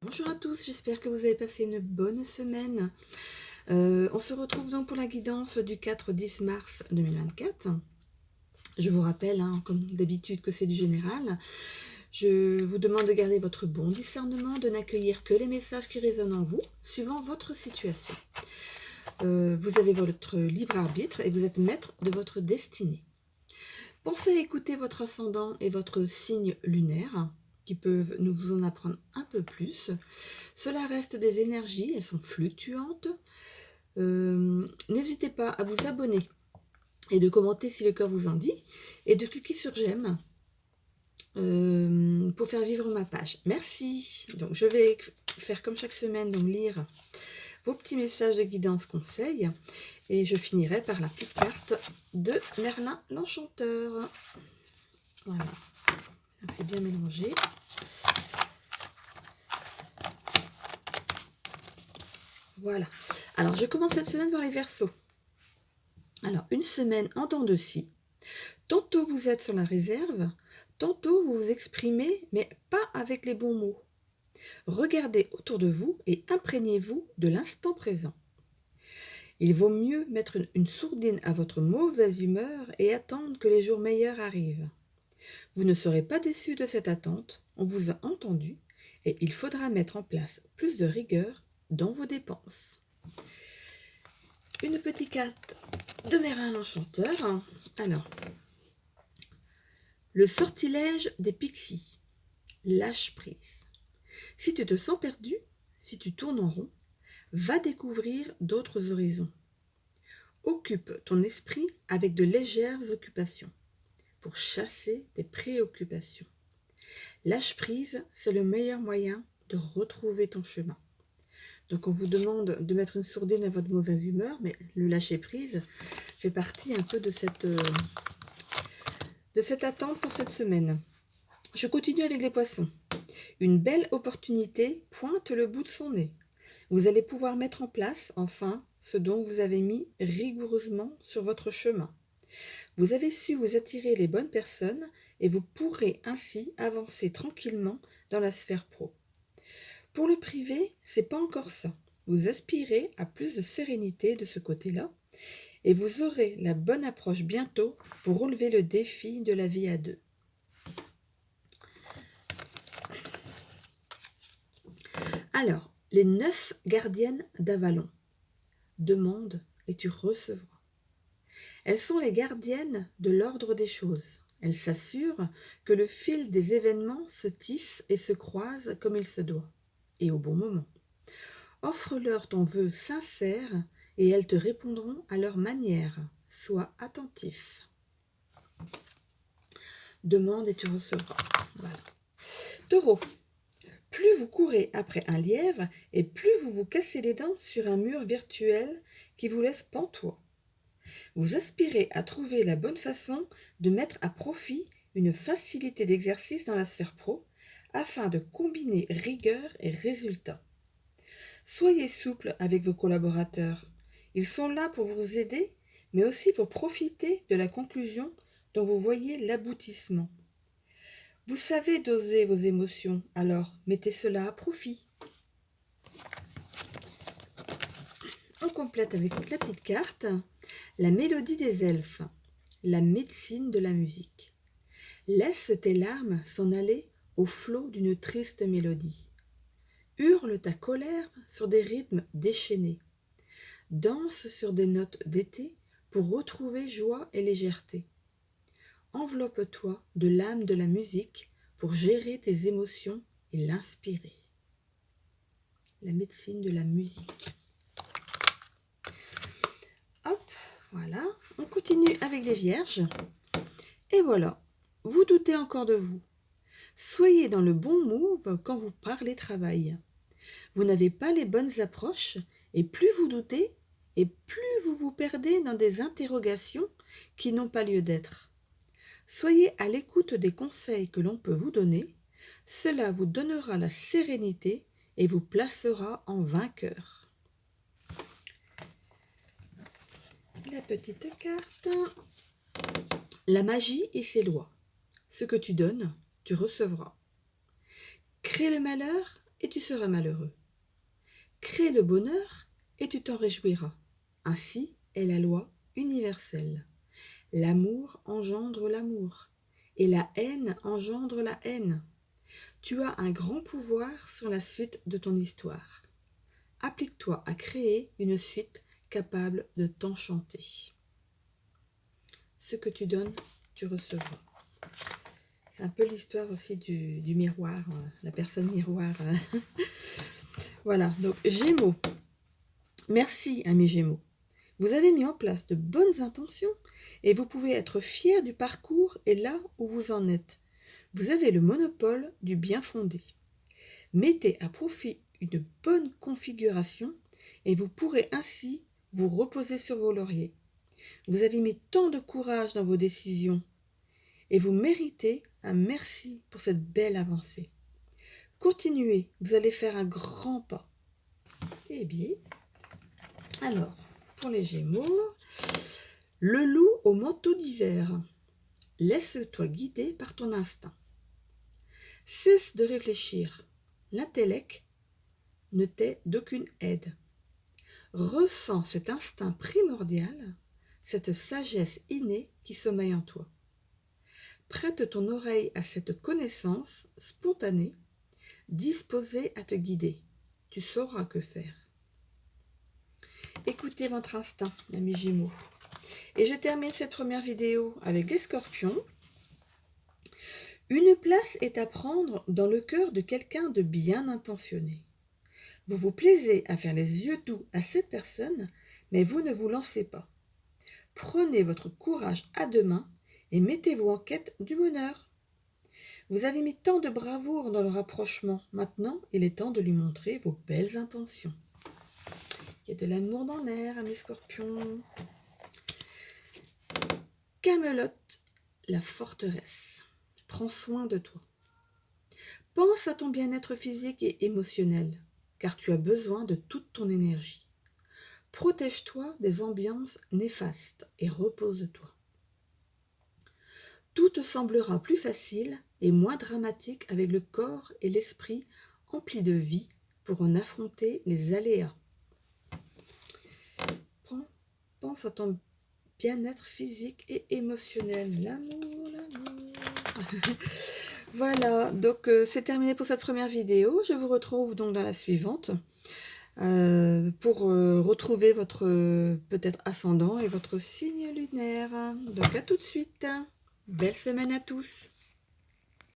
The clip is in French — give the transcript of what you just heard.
Bonjour à tous, j'espère que vous avez passé une bonne semaine. On se retrouve donc pour la guidance du 4-10 mars 2024. Je vous rappelle, comme d'habitude, que c'est du général. Je vous demande de garder votre bon discernement, de n'accueillir que les messages qui résonnent en vous, suivant votre situation. Vous avez votre libre arbitre et vous êtes maître de votre destinée. Pensez à écouter votre ascendant et votre signe lunaire, qui peuvent nous vous en apprendre un peu plus. Cela reste des énergies, elles sont fluctuantes. N'hésitez pas à vous abonner et de commenter si le cœur vous en dit, et de cliquer sur j'aime pour faire vivre ma page. Merci. Donc je vais faire comme chaque semaine, donc lire vos petits messages de guidance conseils, et je finirai par la petite carte de Merlin l'Enchanteur. Voilà, c'est bien mélangé. Voilà. Alors, je commence cette semaine par les Verseaux. Alors, une semaine en dents de scie. Tantôt vous êtes sur la réserve, tantôt vous vous exprimez, mais pas avec les bons mots. Regardez autour de vous et imprégnez-vous de l'instant présent. Il vaut mieux mettre une sourdine à votre mauvaise humeur et attendre que les jours meilleurs arrivent. Vous ne serez pas déçu de cette attente, on vous a entendu, et il faudra mettre en place plus de rigueur dans vos dépenses. Une petite carte de Merlin l'Enchanteur. Alors, le sortilège des pixies. Lâche prise. Si tu te sens perdu, si tu tournes en rond, va découvrir d'autres horizons. Occupe ton esprit avec de légères occupations pour chasser des préoccupations. Lâche prise, c'est le meilleur moyen de retrouver ton chemin. Donc on vous demande de mettre une sourdine à votre mauvaise humeur, mais le lâcher prise fait partie un peu de cette attente pour cette semaine. Je continue avec les poissons. Une belle opportunité pointe le bout de son nez. Vous allez pouvoir mettre en place, enfin, ce dont vous avez mis rigoureusement sur votre chemin. Vous avez su vous attirer les bonnes personnes et vous pourrez ainsi avancer tranquillement dans la sphère pro. Pour le privé, c'est pas encore ça. Vous aspirez à plus de sérénité de ce côté-là et vous aurez la bonne approche bientôt pour relever le défi de la vie à deux. Alors, les 9 gardiennes d'Avalon. Demande et tu recevras. Elles sont les gardiennes de l'ordre des choses. Elles s'assurent que le fil des événements se tisse et se croise comme il se doit, et au bon moment. Offre-leur ton vœu sincère et elles te répondront à leur manière. Sois attentif. Demande et tu recevras. Voilà. Taureau. Plus vous courez après un lièvre et plus vous vous cassez les dents sur un mur virtuel qui vous laisse pantois. Vous aspirez à trouver la bonne façon de mettre à profit une facilité d'exercice dans la sphère pro afin de combiner rigueur et résultat. Soyez souple avec vos collaborateurs. Ils sont là pour vous aider, mais aussi pour profiter de la conclusion dont vous voyez l'aboutissement. Vous savez doser vos émotions, alors mettez cela à profit. On complète avec la petite carte, la mélodie des elfes, la médecine de la musique. Laisse tes larmes s'en aller au flot d'une triste mélodie. Hurle ta colère sur des rythmes déchaînés. Danse sur des notes d'été pour retrouver joie et légèreté. Enveloppe-toi de l'âme de la musique pour gérer tes émotions et l'inspirer. La médecine de la musique. Hop, voilà. On continue avec les vierges. Et voilà, vous doutez encore de vous. Soyez dans le bon move quand vous parlez travail. Vous n'avez pas les bonnes approches et plus vous doutez et plus vous vous perdez dans des interrogations qui n'ont pas lieu d'être. Soyez à l'écoute des conseils que l'on peut vous donner. Cela vous donnera la sérénité et vous placera en vainqueur. La petite carte. La magie et ses lois. Ce que tu donnes, tu recevras. Crée le malheur et tu seras malheureux. Crée le bonheur et tu t'en réjouiras. Ainsi est la loi universelle. L'amour engendre l'amour, et la haine engendre la haine. Tu as un grand pouvoir sur la suite de ton histoire. Applique-toi à créer une suite capable de t'enchanter. Ce que tu donnes, tu recevras. C'est un peu l'histoire aussi du miroir, la personne miroir. Voilà, donc Gémeaux. Merci, amis Gémeaux. Vous avez mis en place de bonnes intentions et vous pouvez être fiers du parcours et là où vous en êtes. Vous avez le monopole du bien fondé. Mettez à profit une bonne configuration et vous pourrez ainsi vous reposer sur vos lauriers. Vous avez mis tant de courage dans vos décisions et vous méritez un merci pour cette belle avancée. Continuez, vous allez faire un grand pas. Eh bien, alors, pour les Gémeaux, le loup au manteau d'hiver. Laisse-toi guider par ton instinct. Cesse de réfléchir. L'intellect ne t'est d'aucune aide. Ressens cet instinct primordial, cette sagesse innée qui sommeille en toi. Prête ton oreille à cette connaissance spontanée, disposée à te guider. Tu sauras que faire. Écoutez votre instinct, amis Gémeaux. Et je termine cette première vidéo avec les Scorpions. Une place est à prendre dans le cœur de quelqu'un de bien intentionné. Vous vous plaisez à faire les yeux doux à cette personne, mais vous ne vous lancez pas. Prenez votre courage à deux mains et mettez-vous en quête du bonheur. Vous avez mis tant de bravoure dans le rapprochement. Maintenant, il est temps de lui montrer vos belles intentions. Il y a de l'amour dans l'air, mes Scorpions. Camelote, la forteresse. Prends soin de toi. Pense à ton bien-être physique et émotionnel, car tu as besoin de toute ton énergie. Protège-toi des ambiances néfastes et repose-toi. Tout te semblera plus facile et moins dramatique avec le corps et l'esprit emplis de vie pour en affronter les aléas. Pense à ton bien-être physique et émotionnel. L'amour, l'amour. Voilà, donc c'est terminé pour cette première vidéo. Je vous retrouve donc dans la suivante pour retrouver votre peut-être ascendant et votre signe lunaire. Donc à tout de suite. Belle semaine à tous.